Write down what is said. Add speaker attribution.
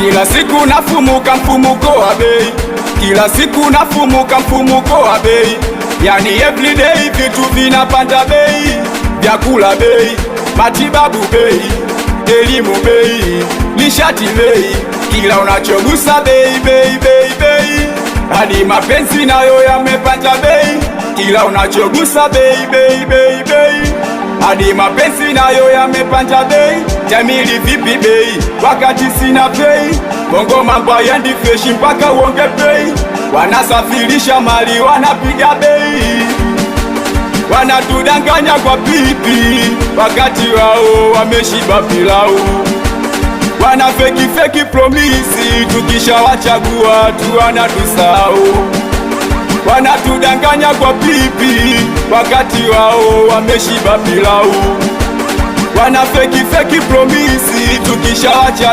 Speaker 1: Kila siku nafumuka mfumuko wa bei, kila siku nafumuka mfumuko wa bei. Yani everyday vitu vinapanda bei, vyakula bei, matibabu bei, elimu bei, nishati bei, kila unachogusa bei bei bei bei. Hadi mapenzi nayo yamepanda bei, kila unachogusa bei bei bei bei. Hadi mapenzi nayo yamepanda bei. Jamili vipi bei wakati sina bei? Bongo mambo hayaendi fresh mpaka uonge bei. Wanasafirisha mali wanapiga bei, wanatudanganya kwa pipi wakati wao wameshiba pilau. Wana feki promisi, tukishawachagua tu wanatusahau. Wanatudanganya kwa pipi wakati wao wameshiba pilau. Wana feki promisi, tukishawachagua